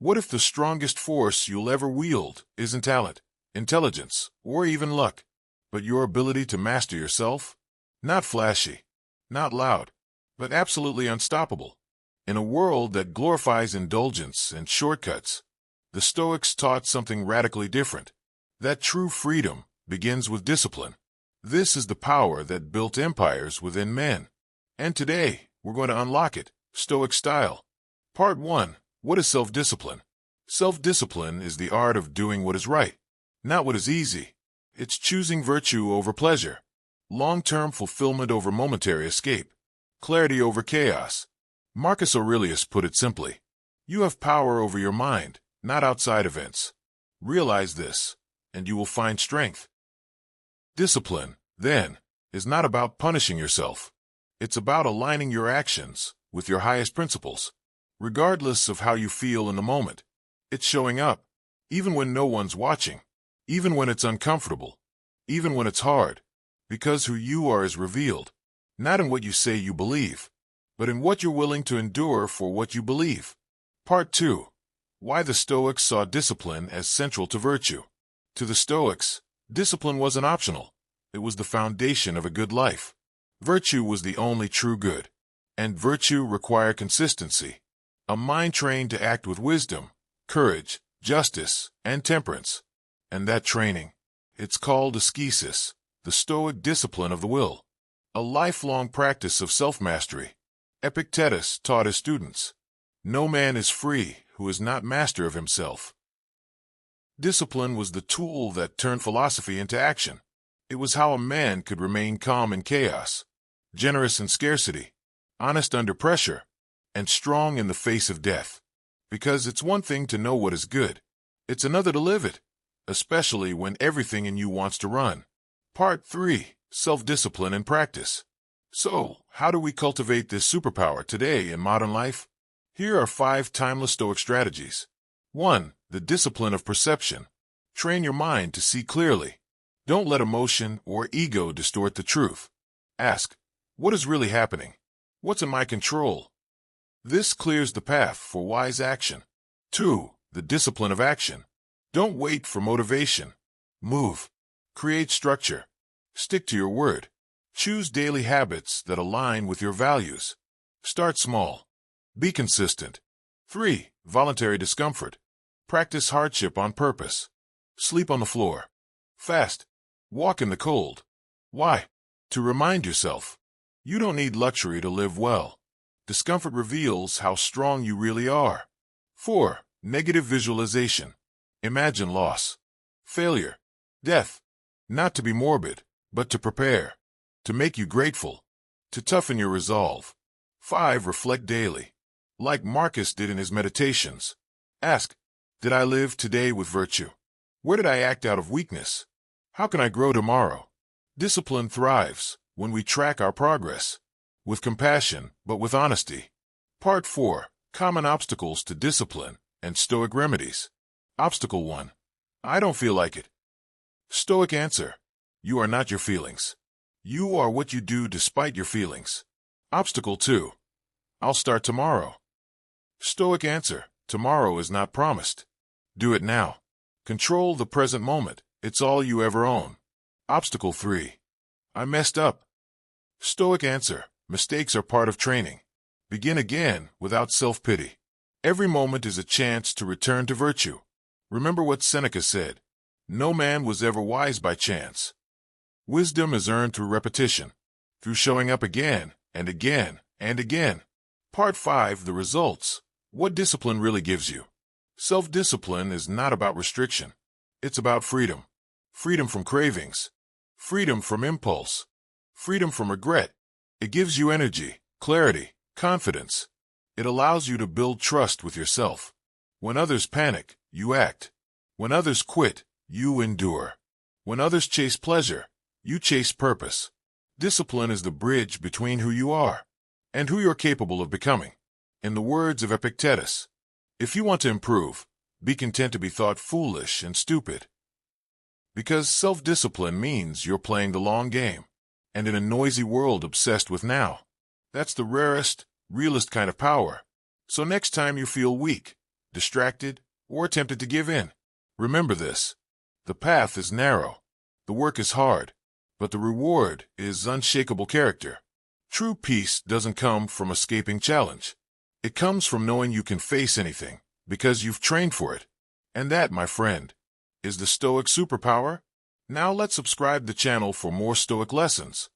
What if the strongest force you'll ever wield isn't talent, intelligence, or even luck, but your ability to master yourself? Not flashy, not loud, but absolutely unstoppable. In a world that glorifies indulgence and shortcuts, the Stoics taught something radically different. That true freedom begins with discipline. This is the power that built empires within men. And today, we're going to unlock it, Stoic style. Part 1. What is self-discipline? Self-discipline is the art of doing what is right, not what is easy. It's choosing virtue over pleasure, long-term fulfillment over momentary escape, clarity over chaos. Marcus Aurelius put it simply, you have power over your mind, not outside events. Realize this, and you will find strength. Discipline, then, is not about punishing yourself. It's about aligning your actions with your highest principles. Regardless of how you feel in the moment, it's showing up, even when no one's watching, even when it's uncomfortable, even when it's hard, because who you are is revealed, not in what you say you believe, but in what you're willing to endure for what you believe. Part 2. Why the Stoics saw discipline as central to virtue. To the Stoics, discipline wasn't optional. It was the foundation of a good life. Virtue was the only true good, and virtue required consistency. A mind trained to act with wisdom, courage, justice, and temperance. And that training, it's called ascesis, the Stoic discipline of the will. A lifelong practice of self-mastery. Epictetus taught his students, no man is free who is not master of himself. Discipline was the tool that turned philosophy into action. It was how a man could remain calm in chaos, generous in scarcity, honest under pressure, and strong in the face of death. Because it's one thing to know what is good, it's another to live it, especially when everything in you wants to run. Part 3. Self-discipline in practice. So, how do we cultivate this superpower today in modern life? Here are 5 timeless Stoic strategies. 1. The discipline of perception. Train your mind to see clearly. Don't let emotion or ego distort the truth. Ask, what is really happening? What's in my control? This clears the path for wise action. 2. The discipline of action. Don't wait for motivation. Move. Create structure. Stick to your word. Choose daily habits that align with your values. Start small. Be consistent. 3. Voluntary discomfort. Practice hardship on purpose. Sleep on the floor. Fast. Walk in the cold. Why? To remind yourself, you don't need luxury to live well. Discomfort reveals how strong you really are. 4. Negative visualization. Imagine loss, failure, death. Not to be morbid, but to prepare, to make you grateful, to toughen your resolve. 5. Reflect daily. Like Marcus did in his meditations. Ask, did I live today with virtue? Where did I act out of weakness? How can I grow tomorrow? Discipline thrives when we track our progress, with compassion, but with honesty. Part 4. Common obstacles to discipline and Stoic remedies. Obstacle 1. I don't feel like it. Stoic answer. You are not your feelings. You are what you do despite your feelings. Obstacle 2. I'll start tomorrow. Stoic answer. Tomorrow is not promised. Do it now. Control the present moment. It's all you ever own. Obstacle 3. I messed up. Stoic answer. Mistakes are part of training. Begin again without self-pity. Every moment is a chance to return to virtue. Remember what Seneca said. No man was ever wise by chance. Wisdom is earned through repetition, through showing up again and again and again. Part 5. The results. What discipline really gives you. Self-discipline is not about restriction. It's about freedom. Freedom from cravings. Freedom from impulse. Freedom from regret. It gives you energy, clarity, confidence. It allows you to build trust with yourself. When others panic, you act. When others quit, you endure. When others chase pleasure, you chase purpose. Discipline is the bridge between who you are and who you're capable of becoming. In the words of Epictetus, if you want to improve, be content to be thought foolish and stupid. Because self-discipline means you're playing the long game. And in a noisy world obsessed with now, that's the rarest, realest kind of power. So next time you feel weak, distracted, or tempted to give in. Remember this. The path is narrow, the work is hard, but the reward is unshakable character. True peace doesn't come from escaping challenge. It comes from knowing you can face anything, because you've trained for it. And that, my friend, is the Stoic superpower. Now let's subscribe the channel for more Stoic lessons.